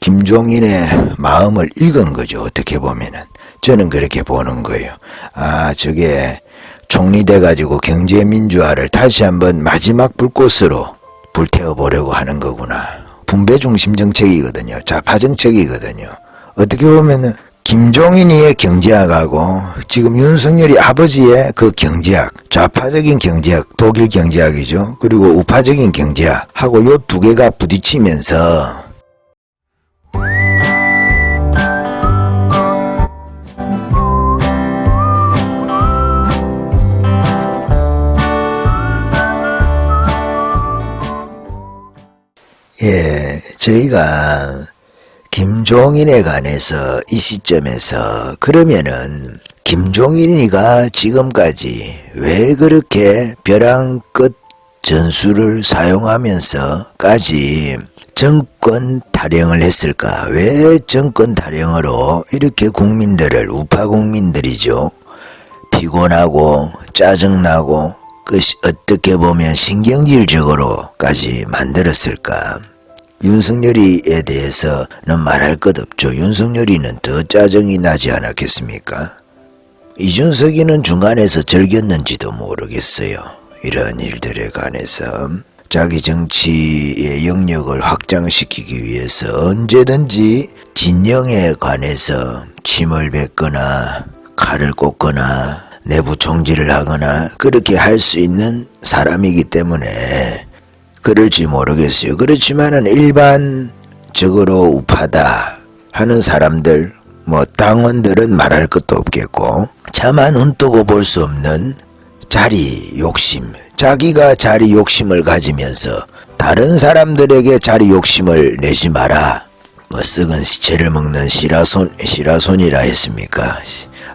김종인의 마음을 읽은 거죠. 어떻게 보면은. 저는 그렇게 보는 거예요. 아, 저게 총리 돼가지고 경제민주화를 다시 한번 마지막 불꽃으로 불태워보려고 하는 거구나. 분배 중심 정책이거든요. 좌파 정책이거든요. 어떻게 보면은 김종인이의 경제학하고 지금 윤석열이 아버지의 그 경제학, 좌파적인 경제학, 독일 경제학이죠. 그리고 우파적인 경제학하고 요 두 개가 부딪히면서 저희가 김종인에 관해서 이 시점에서 그러면은 김종인이가 지금까지 왜 그렇게 벼랑 끝 전술을 사용하면서까지 정권 탈영을 했을까? 왜 정권 탈영으로 이렇게 국민들을, 우파 국민들이죠, 피곤하고 짜증나고 어떻게 보면 신경질적으로까지 만들었을까? 윤석열이에 대해서는 말할 것 없죠. 윤석열이는 더 짜증이 나지 않았겠습니까? 이준석이는 중간에서 즐겼는지도 모르겠어요. 이런 일들에 관해서 자기 정치의 영역을 확장시키기 위해서 언제든지 진영에 관해서 침을 뱉거나 칼을 꽂거나 내부 총질을 하거나 그렇게 할 수 있는 사람이기 때문에 그럴지 모르겠어요. 그렇지만은 일반적으로 우파다 하는 사람들, 당원들은 말할 것도 없겠고, 차마 눈뜨고 볼 수 없는 자리 욕심, 자기가 자리 욕심을 가지면서 다른 사람들에게 자리 욕심을 내지 마라. 썩은 시체를 먹는 시라손이라 했습니까?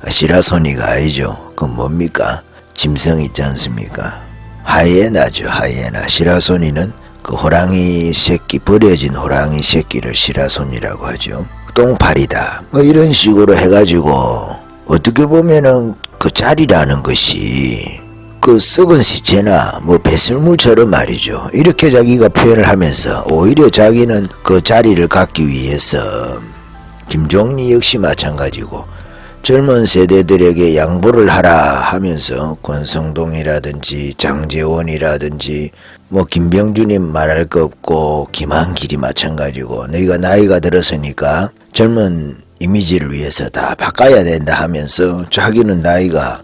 시라소니가 아니죠. 그건 뭡니까? 짐승 있지 않습니까? 하이에나죠. 하이에나. 시라소니는 그 호랑이 새끼, 버려진 호랑이 새끼를 시라손이라고 하죠. 똥파리다. 이런 식으로 해가지고 어떻게 보면은 그 자리라는 것이 그 썩은 시체나 배설물처럼 말이죠. 이렇게 자기가 표현을 하면서 오히려 자기는 그 자리를 갖기 위해서 김종인이 역시 마찬가지고 젊은 세대들에게 양보를 하라 하면서 권성동이라든지 장제원이라든지 김병준이 말할 거 없고 김한길이 마찬가지고 너희가 나이가 들었으니까 젊은 이미지를 위해서 다 바꿔야 된다 하면서 자기는 나이가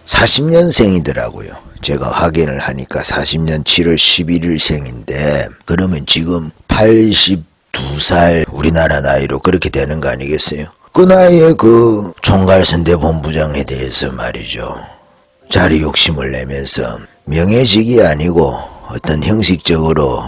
40년생이더라고요. 제가 확인을 하니까 40년 7월 11일생인데 그러면 지금 82살 우리나라 나이로 그렇게 되는 거 아니겠어요? 그 나이에 그 총괄선대본부장에 대해서 말이죠. 자리 욕심을 내면서 명예직이 아니고 어떤 형식적으로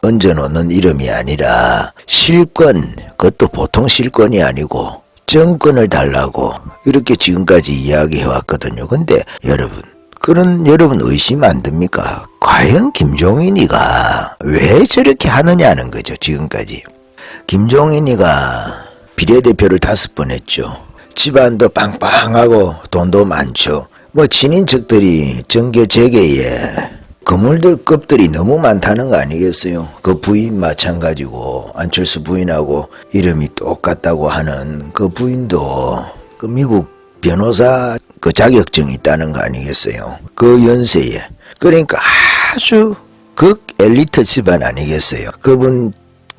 얹어놓는 이름이 아니라 실권, 그것도 보통 실권이 아니고 정권을 달라고 이렇게 지금까지 이야기해왔거든요. 근데 여러분 의심 안 듭니까? 과연 김종인이가 왜 저렇게 하느냐는 거죠. 지금까지 김종인이가 비례대표를 5번 했죠. 집안도 빵빵하고 돈도 많죠. 친인척들이 정계 재계에 거물들급들이 너무 많다는 거 아니겠어요? 그 부인 마찬가지고 안철수 부인하고 이름이 똑같다고 하는 그 부인도 그 미국 변호사 그 자격증이 있다는 거 아니겠어요? 그 연세에. 그러니까 아주 극 엘리트 집안 아니겠어요? 그분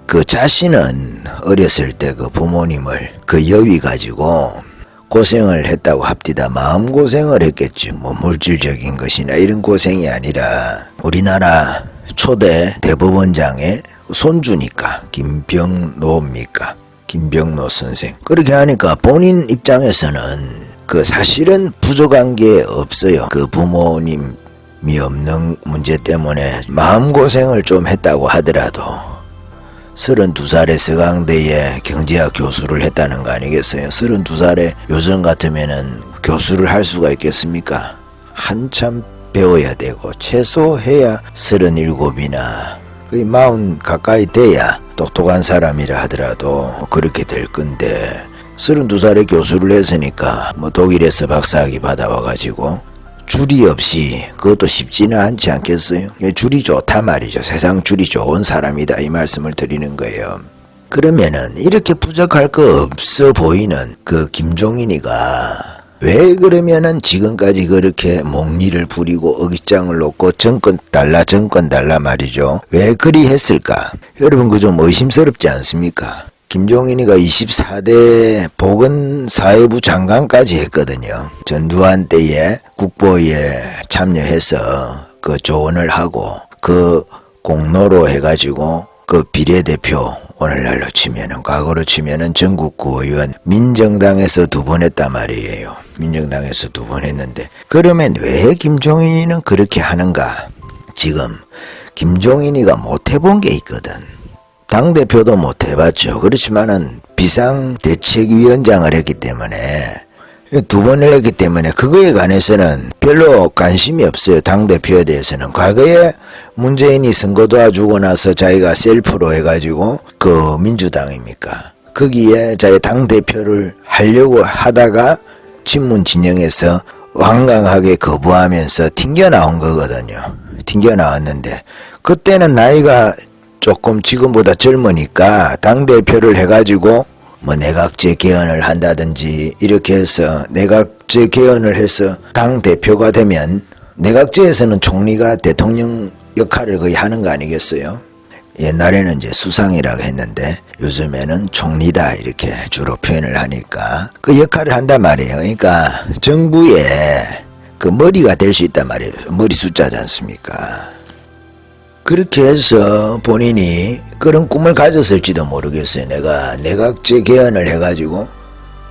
그 자신은 어렸을 때 그 부모님을 그 여위 가지고 고생을 했다고 합디다. 마음고생을 했겠지. 물질적인 것이나 이런 고생이 아니라 우리나라 초대 대법원장의 손주니까 김병노입니까? 김병노 선생. 그렇게 하니까 본인 입장에서는 그 사실은 부족한 게 없어요. 그 부모님이 없는 문제 때문에 마음고생을 좀 했다고 하더라도 32살에 서강대에 경제학 교수를 했다는 거 아니겠어요? 32살에 요즘 같으면은 교수를 할 수가 있겠습니까? 한참 배워야 되고 최소 해야 37이나 거의 40 가까이 돼야 똑똑한 사람이라 하더라도 그렇게 될 건데 32살에 교수를 했으니까 독일에서 박사학위 받아와가지고 줄이 없이 그것도 쉽지는 않지 않겠어요? 줄이 좋다 말이죠. 세상 줄이 좋은 사람이다 이 말씀을 드리는 거예요. 그러면은 이렇게 부족할 거 없어 보이는 그 김종인이가 왜 그러면은 지금까지 그렇게 몽리를 부리고 어깃장을 놓고 정권 달라 말이죠. 왜 그리 했을까? 여러분 그 좀 의심스럽지 않습니까? 김종인이가 24대 보건사회부 장관까지 했거든요. 전두환 때에 국보에 참여해서 그 조언을 하고 그 공로로 해가지고 그 비례대표 오늘날로 치면은 과거로 치면은 전국구의원 민정당에서 2번 했단 말이에요. 민정당에서 2번 했는데 그러면 왜 김종인이는 그렇게 하는가? 지금 김종인이가 못 해본 게 있거든. 당대표도 못 해봤죠. 그렇지만은 비상대책위원장을 했기 때문에 2번을 했기 때문에 그거에 관해서는 별로 관심이 없어요. 당대표에 대해서는. 과거에 문재인이 선거 도와주고 나서 자기가 셀프로 해가지고 그 민주당입니까? 거기에 자기 당대표를 하려고 하다가 친문 진영에서 완강하게 거부하면서 튕겨 나온 거거든요. 튕겨 나왔는데 그때는 나이가 조금 지금보다 젊으니까 당대표를 해가지고 뭐 내각제 개헌을 한다든지 이렇게 해서 내각제 개헌을 해서 당대표가 되면 내각제에서는 총리가 대통령 역할을 거의 하는 거 아니겠어요? 옛날에는 이제 수상이라고 했는데 요즘에는 총리다 이렇게 주로 표현을 하니까 그 역할을 한단 말이에요. 그러니까 정부의 그 머리가 될 수 있단 말이에요. 머리 숫자지 않습니까? 그렇게 해서 본인이 그런 꿈을 가졌을지도 모르겠어요. 내가 내각제 개헌을 해가지고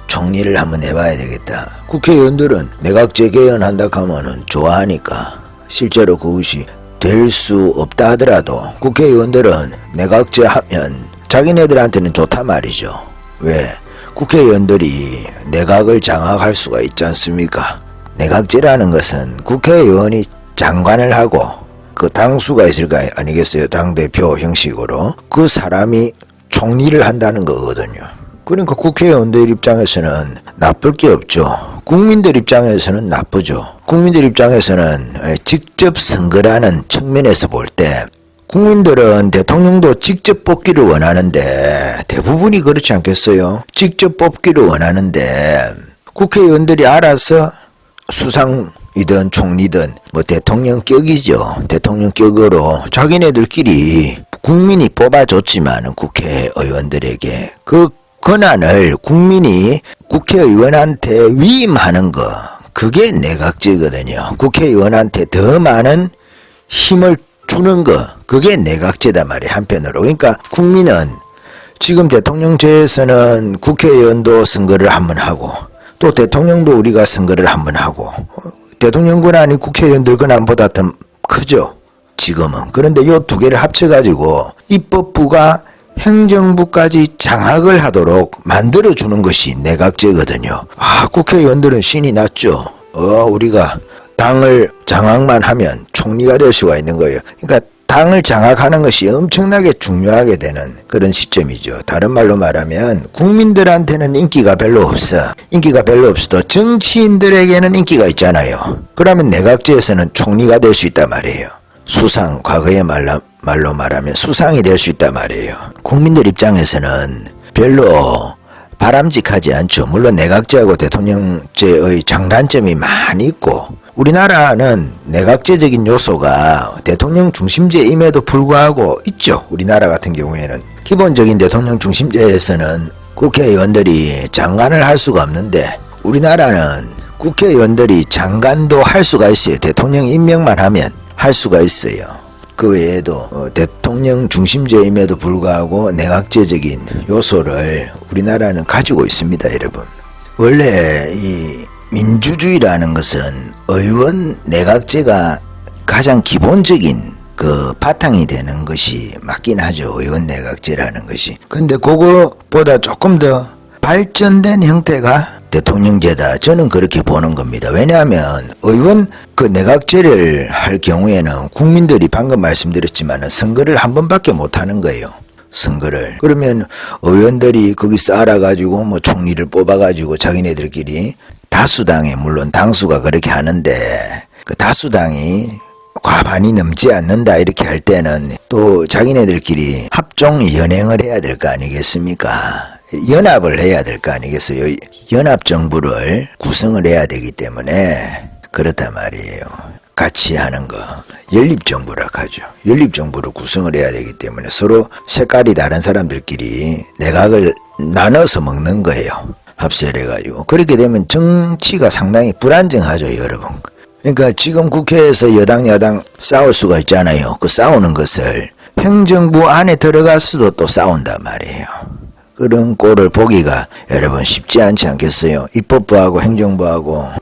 총리를 한번 해봐야 되겠다. 국회의원들은 내각제 개헌한다 하면은 좋아하니까 실제로 그것이 될 수 없다 하더라도 국회의원들은 내각제 하면 자기네들한테는 좋다 말이죠. 왜? 국회의원들이 내각을 장악할 수가 있지 않습니까? 내각제라는 것은 국회의원이 장관을 하고 그 당수가 있을 거 아니겠어요? 당대표 형식으로 그 사람이 총리를 한다는 거거든요. 그러니까 국회의원들 입장에서는 나쁠 게 없죠. 국민들 입장에서는 나쁘죠. 국민들 입장에서는 직접 선거라는 측면에서 볼 때 국민들은 대통령도 직접 뽑기를 원하는데 대부분이 그렇지 않겠어요? 직접 뽑기를 원하는데 국회의원들이 알아서 수상이든 총리든 뭐 대통령격이죠. 대통령격으로 자기네들끼리 국민이 뽑아줬지만 국회의원들에게 그 권한을 국민이 국회의원한테 위임하는 거 그게 내각제거든요. 국회의원한테 더 많은 힘을 주는 거 그게 내각제다 말이에요. 한편으로. 그러니까 국민은 지금 대통령제에서는 국회의원도 선거를 한번 하고 또 대통령도 우리가 선거를 한번 하고 대통령 권한이 국회의원들 권한보다 더 크죠. 지금은. 그런데 요 두 개를 합쳐가지고 입법부가 행정부까지 장악을 하도록 만들어주는 것이 내각제거든요. 국회의원들은 신이 났죠. 우리가 당을 장악만 하면 총리가 될 수가 있는 거예요. 그러니까 당을 장악하는 것이 엄청나게 중요하게 되는 그런 시점이죠. 다른 말로 말하면 국민들한테는 인기가 별로 없어. 인기가 별로 없어도 정치인들에게는 인기가 있잖아요. 그러면 내각제에서는 총리가 될 수 있단 말이에요. 수상, 과거의 말로 말하면 수상이 될 수 있단 말이에요. 국민들 입장에서는 별로 바람직하지 않죠. 물론 내각제하고 대통령제의 장단점이 많이 있고 우리나라는 내각제적인 요소가 대통령 중심제임에도 불구하고 있죠. 우리나라 같은 경우에는 기본적인 대통령 중심제에서는 국회의원들이 장관을 할 수가 없는데 우리나라는 국회의원들이 장관도 할 수가 있어요. 대통령 임명만 하면 할 수가 있어요. 그 외에도 대통령 중심제임에도 불구하고 내각제적인 요소를 우리나라는 가지고 있습니다. 여러분. 원래 이 민주주의라는 것은 의원 내각제가 가장 기본적인 그 바탕이 되는 것이 맞긴 하죠. 의원 내각제라는 것이. 근데 그거보다 조금 더 발전된 형태가 대통령제다. 저는 그렇게 보는 겁니다. 왜냐하면 의원 그 내각제를 할 경우에는 국민들이 방금 말씀드렸지만 선거를 한 번밖에 못 하는 거예요. 선거를. 그러면 의원들이 거기서 알아가지고 뭐 총리를 뽑아가지고 자기네들끼리 다수당에 물론 당수가 그렇게 하는데 그 다수당이 과반이 넘지 않는다 이렇게 할 때는 또 자기네들끼리 합종 연행을 해야 될 거 아니겠습니까? 연합을 해야 될 거 아니겠어요? 연합정부를 구성을 해야 되기 때문에 그렇단 말이에요. 같이 하는 거 연립정부라고 하죠. 연립정부를 구성을 해야 되기 때문에 서로 색깔이 다른 사람들끼리 내각을 나눠서 먹는 거예요. 합세해가지고. 그렇게 되면 정치가 상당히 불안정하죠, 여러분. 그러니까 지금 국회에서 여당 야당 싸울 수가 있잖아요. 그 싸우는 것을 행정부 안에 들어가서도 또 싸운단 말이에요. 그런 꼴을 보기가 여러분 쉽지 않지 않겠어요? 입법부하고 행정부하고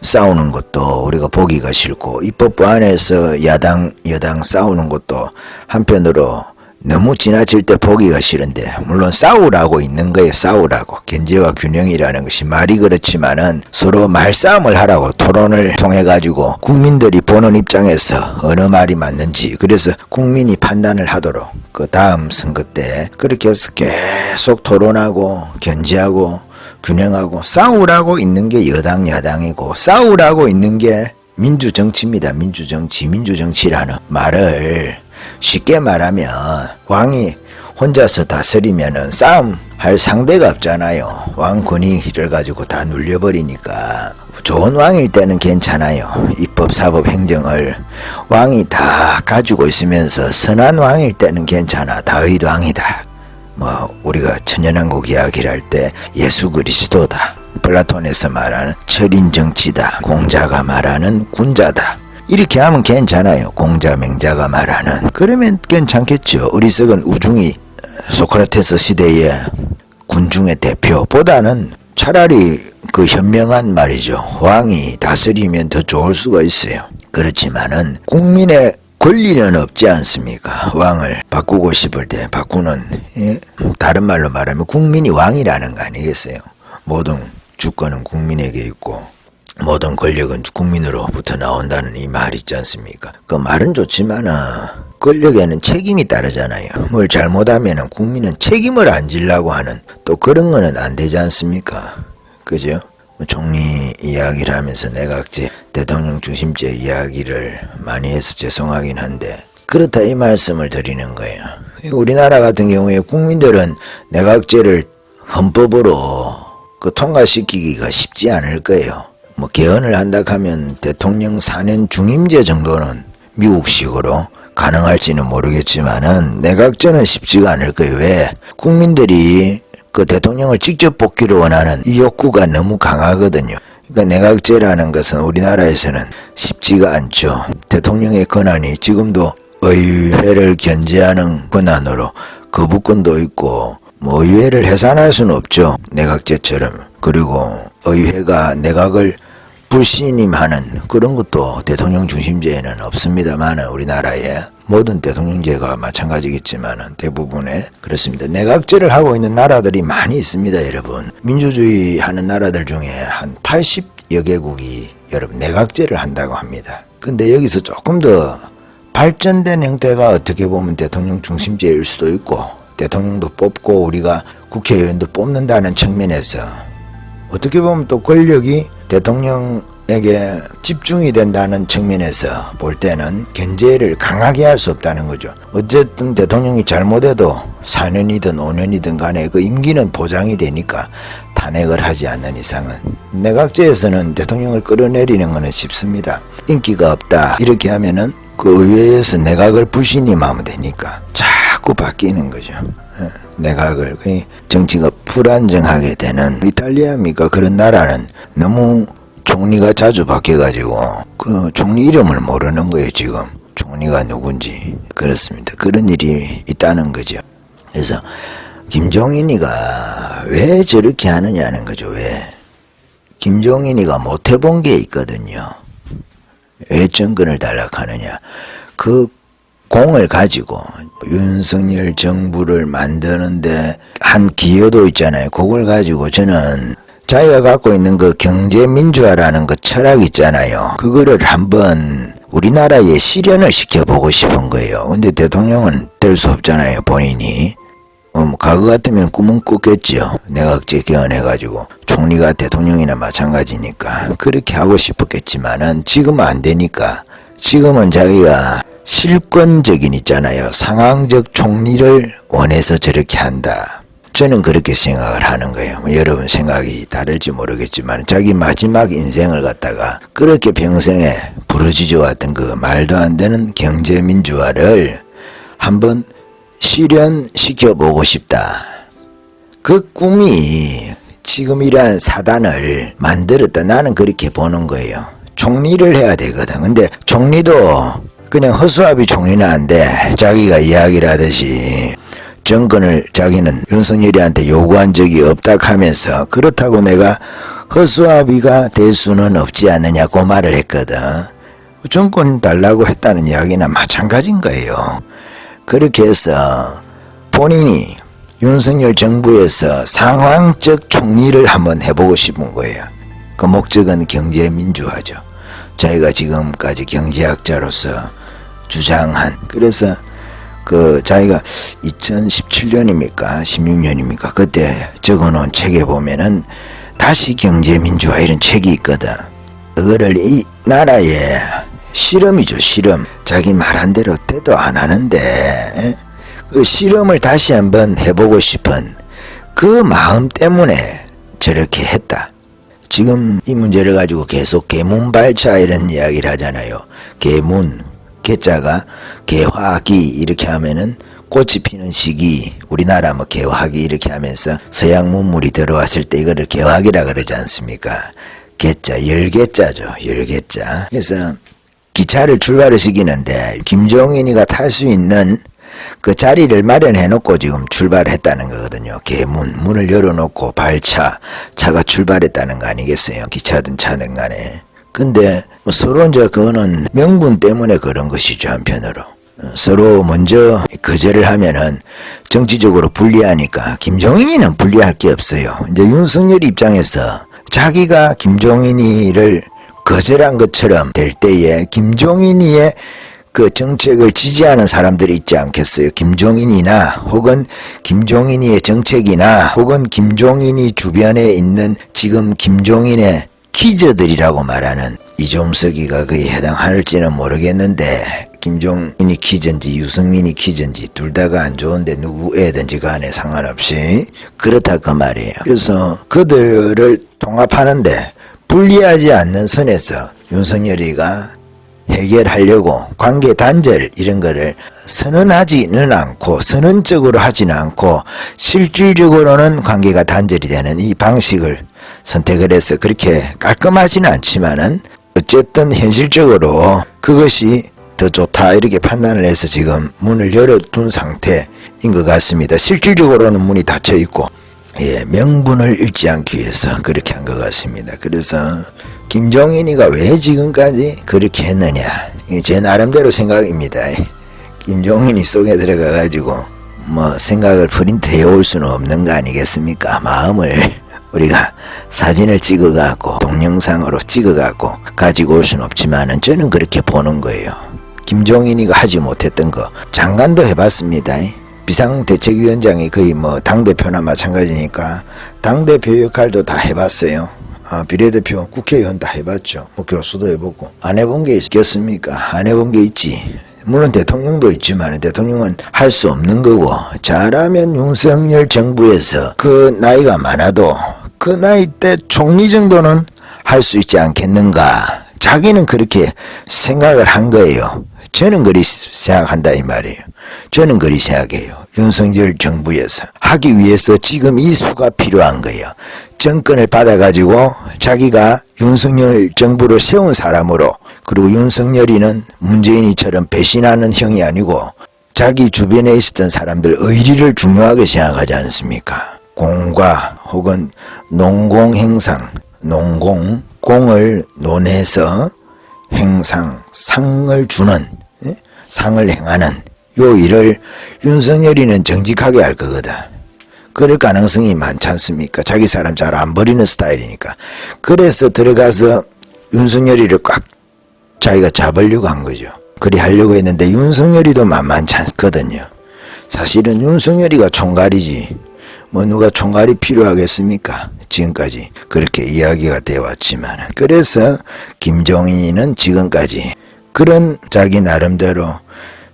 싸우는 것도 우리가 보기가 싫고, 입법부 안에서 야당 여당 싸우는 것도 한편으로 너무 지나칠 때 보기가 싫은데, 물론 싸우라고 있는 거예요. 싸우라고. 견제와 균형이라는 것이 말이 그렇지만은 서로 말싸움을 하라고, 토론을 통해 가지고 국민들이 보는 입장에서 어느 말이 맞는지, 그래서 국민이 판단을 하도록 그 다음 선거 때 그렇게 해서 계속 토론하고 견제하고 균형하고, 싸우라고 있는 게 여당 야당이고 싸우라고 있는 게 민주정치입니다. 민주정치라는 말을 쉽게 말하면 왕이 혼자서 다스리면은 싸움할 상대가 없잖아요. 왕 권위를 가지고 다 눌려버리니까. 좋은 왕일 때는 괜찮아요. 입법, 사법, 행정을 왕이 다 가지고 있으면서 선한 왕일 때는 괜찮아. 다윗 왕이다. 우리가 천연왕국 이야기를 할 때 예수 그리스도다. 플라톤에서 말하는 철인정치다. 공자가 말하는 군자다. 이렇게 하면 괜찮아요. 공자 맹자가 말하는. 그러면 괜찮겠죠. 어리석은 우중이 소크라테스 시대의 군중의 대표보다는 차라리 그 현명한 말이죠. 왕이 다스리면 더 좋을 수가 있어요. 그렇지만은 국민의 권리는 없지 않습니까? 왕을 바꾸고 싶을 때 바꾸는, 다른 말로 말하면 국민이 왕이라는 거 아니겠어요? 모든 주권은 국민에게 있고 모든 권력은 국민으로부터 나온다는 이 말 있지 않습니까? 그 말은 좋지만은 권력에는 책임이 따르잖아요. 뭘 잘못하면은 국민은 책임을 안 지려고 하는, 또 그런 거는 안 되지 않습니까? 그죠? 총리 이야기를 하면서 내각제, 대통령 중심제 이야기를 많이 해서 죄송하긴 한데, 그렇다 이 말씀을 드리는 거예요. 우리나라 같은 경우에 국민들은 내각제를 헌법으로 통과시키기가 쉽지 않을 거예요. 개헌을 한다 하면 대통령 4년 중임제 정도는 미국식으로 가능할지는 모르겠지만은 내각제는 쉽지가 않을 거예요. 왜? 국민들이 그 대통령을 직접 뽑기를 원하는 이 욕구가 너무 강하거든요. 그러니까 내각제라는 것은 우리나라에서는 쉽지가 않죠. 대통령의 권한이 지금도 의회를 견제하는 권한으로 거부권도 있고, 의회를 해산할 수는 없죠. 내각제처럼. 그리고 의회가 내각을 불신임하는 그런 것도 대통령 중심제에는 없습니다만, 우리나라에 모든 대통령제가 마찬가지겠지만 대부분의 그렇습니다. 내각제를 하고 있는 나라들이 많이 있습니다. 여러분, 민주주의 하는 나라들 중에 한 80여 개국이 여러분 내각제를 한다고 합니다. 근데 여기서 조금 더 발전된 형태가 어떻게 보면 대통령 중심제일 수도 있고, 대통령도 뽑고 우리가 국회의원도 뽑는다는 측면에서 어떻게 보면 또 권력이 대통령에게 집중이 된다는 측면에서 볼 때는 견제를 강하게 할 수 없다는 거죠. 어쨌든 대통령이 잘못해도 4년이든 5년이든 간에 그 임기는 보장이 되니까 탄핵을 하지 않는 이상은. 내각제에서는 대통령을 끌어내리는 것은 쉽습니다. 인기가 없다 이렇게 하면은 그 의회에서 내각을 불신임하면 되니까 자꾸 바뀌는 거죠. 내각을. 정치가 불안정하게 되는, 이탈리아입니까? 그런 나라는 너무 총리가 자주 바뀌어가지고 그 총리 이름을 모르는 거예요. 지금 총리가 누군지. 그렇습니다. 그런 일이 있다는 거죠. 그래서 김종인이가 왜 저렇게 하느냐는 거죠. 왜? 김종인이가 못 해본 게 있거든요. 왜 정권을 달락하느냐. 그 공을 가지고 윤석열 정부를 만드는데 한 기여도 있잖아요. 그걸 가지고 저는 자기가 갖고 있는 그 경제민주화라는 그 철학 있잖아요. 그거를 한번 우리나라에 실현을 시켜보고 싶은 거예요. 근데 대통령은 될 수 없잖아요. 본인이. 과거 같으면 꿈은 꿨겠죠. 내각제 개헌해가지고 총리가 대통령이나 마찬가지니까 그렇게 하고 싶었겠지만은 지금은 안 되니까 지금은 자기가 실권적인 있잖아요. 상황적 총리를 원해서 저렇게 한다. 저는 그렇게 생각을 하는 거예요. 여러분 생각이 다를지 모르겠지만 자기 마지막 인생을 갖다가 그렇게 평생에 부르짖어 왔던 그 말도 안 되는 경제민주화를 한번 실현시켜 보고 싶다. 그 꿈이 지금 이러한 사단을 만들었다. 나는 그렇게 보는 거예요. 총리를 해야 되거든. 근데 총리도 그냥 허수아비 총리는 안 돼. 자기가 이야기를 하듯이 정권을 자기는 윤석열이한테 요구한 적이 없다 하면서 그렇다고 내가 허수아비가 될 수는 없지 않느냐 그 말을 했거든. 정권 달라고 했다는 이야기나 마찬가지인 거예요. 그렇게 해서 본인이 윤석열 정부에서 상황적 총리를 한번 해보고 싶은 거예요. 그 목적은 경제민주화죠. 자기가 지금까지 경제학자로서 주장한, 그래서 그 자기가 2017년입니까 16년입니까 그때 적어놓은 책에 보면은 다시 경제민주화 이런 책이 있거든. 그거를 이 나라의 실험이죠. 실험. 자기 말한 대로 때도 안 하는데 그 실험을 다시 한번 해보고 싶은 그 마음 때문에 저렇게 했다. 지금 이 문제를 가지고 계속 개문발차 이런 이야기를 하잖아요. 개문, 개자가 개화기 이렇게 하면은 꽃이 피는 시기, 우리나라 뭐 개화기 이렇게 하면서 서양 문물이 들어왔을 때 이거를 개화기라 그러지 않습니까? 개자, 열개자죠. 열개자. 그래서 기차를 출발을 시키는데 김종인이가 탈 수 있는 그 자리를 마련해 놓고 지금 출발했다는 거거든요. 개문, 문을 열어놓고 발차, 차가 출발했다는 거 아니겠어요? 기차든 차든 간에. 근데 서로 이제 그거는 명분 때문에 그런 것이죠. 한편으로 서로 먼저 거절을 하면은 정치적으로 불리하니까. 김종인이는 불리할 게 없어요. 이제 윤석열 입장에서 자기가 김종인이를 거절한 것처럼 될 때에 김종인이의 그 정책을 지지하는 사람들이 있지 않겠어요? 김종인이나 혹은 김종인이의 정책이나 혹은 김종인이 주변에 있는 지금 김종인의 키즈들이라고 말하는 이종석이가 거의 해당할지는 모르겠는데 김종인이 키즈인지 유승민이 키즈인지 둘 다가 안 좋은데 누구 애든지 간에 상관없이 그렇다 그 말이에요. 그래서 그들을 통합하는데 불리하지 않는 선에서 윤석열이가 해결하려고 관계 단절 이런 거를 선언하지는 않고 선언적으로 하지는 않고 실질적으로는 관계가 단절이 되는 이 방식을 선택을 해서 그렇게 깔끔하지는 않지만은 어쨌든 현실적으로 그것이 더 좋다 이렇게 판단을 해서 지금 문을 열어둔 상태인 것 같습니다. 실질적으로는 문이 닫혀 있고 명분을 잃지 않기 위해서 그렇게 한 것 같습니다. 그래서 김종인이가 왜 지금까지 그렇게 했느냐, 제 나름대로 생각입니다. 김종인이 속에 들어가 가지고 뭐 생각을 프린트해 올 수는 없는 거 아니겠습니까? 마음을 우리가 사진을 찍어 갖고 동영상으로 찍어 갖고 가지고 올 수는 없지만은 저는 그렇게 보는 거예요. 김종인이가 하지 못했던 거 장관도 해봤습니다. 비상대책위원장이 거의 뭐 당대표나 마찬가지니까 당대표 역할도 다 해봤어요. 비례대표, 국회의원 다 해봤죠. 뭐 교수도 해보고. 안 해본 게 있겠습니까? 안 해본 게 있지. 물론 대통령도 있지만 대통령은 할 수 없는 거고, 잘하면 윤석열 정부에서 그 나이가 많아도 그 나이 때 총리 정도는 할 수 있지 않겠는가. 자기는 그렇게 생각을 한 거예요. 저는 그리 생각한다 이 말이에요. 저는 그리 생각해요. 윤석열 정부에서 하기 위해서 지금 이 수가 필요한 거예요. 정권을 받아가지고 자기가 윤석열 정부를 세운 사람으로, 그리고 윤석열이는 문재인이처럼 배신하는 형이 아니고 자기 주변에 있었던 사람들 의리를 중요하게 생각하지 않습니까? 공과 혹은 농공행상, 공을 논해서 행상, 상을 주는, 상을 행하는 요 일을 윤석열이는 정직하게 할 거거든. 그럴 가능성이 많지 않습니까? 자기 사람 잘 안 버리는 스타일이니까. 그래서 들어가서 윤석열이를 꽉 자기가 잡으려고 한 거죠. 그리 하려고 했는데 윤석열이도 만만치 않거든요. 사실은 윤석열이가 총괄이지 뭐 누가 총괄이 필요하겠습니까? 지금까지 그렇게 이야기가 되어 왔지만. 그래서 김종인은 지금까지 그런 자기 나름대로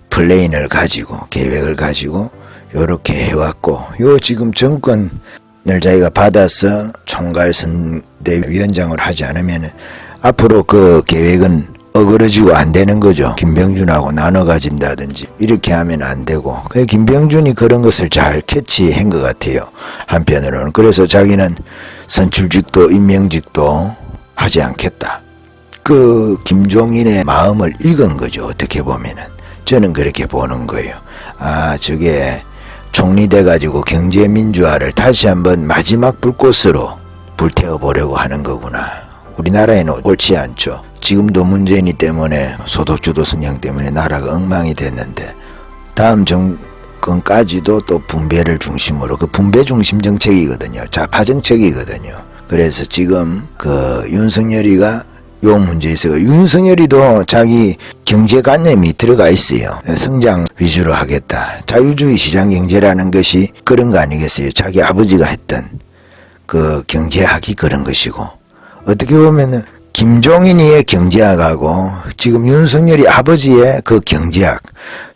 플레인을 가지고 계획을 가지고 요렇게 해왔고, 요 지금 정권을 자기가 받아서 총괄선대위원장을 하지 않으면 앞으로 그 계획은 어그러지고 안 되는 거죠. 김병준하고 나눠 가진다든지 이렇게 하면 안 되고, 김병준이 그런 것을 잘 캐치한 것 같아요, 한편으로는. 그래서 자기는 선출직도 임명직도 하지 않겠다. 그 김종인의 마음을 읽은 거죠, 어떻게 보면은. 저는 그렇게 보는 거예요. 아, 저게 총리 돼가지고 경제민주화를 다시 한번 마지막 불꽃으로 불태워보려고 하는 거구나. 우리나라에는 옳지 않죠. 지금도 문재인이 때문에, 소득주도 성장 때문에 나라가 엉망이 됐는데, 다음 정권까지도 또 분배를 중심으로, 그 분배 중심 정책이거든요. 좌파 정책이거든요. 그래서 지금 그 윤석열이가 요 문제에 있어서, 윤석열이도 자기 경제관념이 들어가 있어요. 성장 위주로 하겠다. 자유주의 시장 경제라는 것이 그런 거 아니겠어요. 자기 아버지가 했던 그 경제학이 그런 것이고, 어떻게 보면은 김종인이의 경제학하고 지금 윤석열이 아버지의 그 경제학,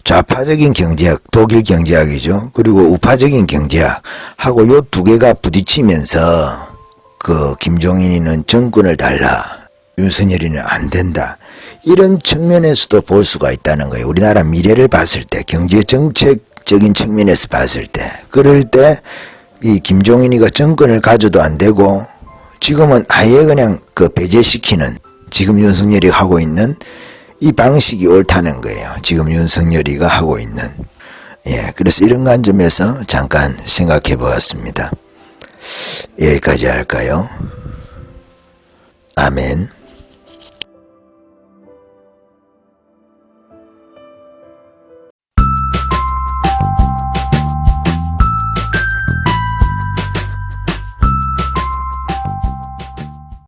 좌파적인 경제학, 독일 경제학이죠. 그리고 우파적인 경제학하고 요 두 개가 부딪히면서 그 김종인이는 정권을 달라, 윤석열이는 안 된다, 이런 측면에서도 볼 수가 있다는 거예요. 우리나라 미래를 봤을 때, 경제정책적인 측면에서 봤을 때, 그럴 때 이 김종인이가 정권을 가져도 안 되고 지금은 아예 그냥 그 배제시키는, 지금 윤석열이 하고 있는 이 방식이 옳다는 거예요. 지금 윤석열이가 하고 있는. 예, 그래서 이런 관점에서 잠깐 생각해 보았습니다. 여기까지 할까요? 아멘.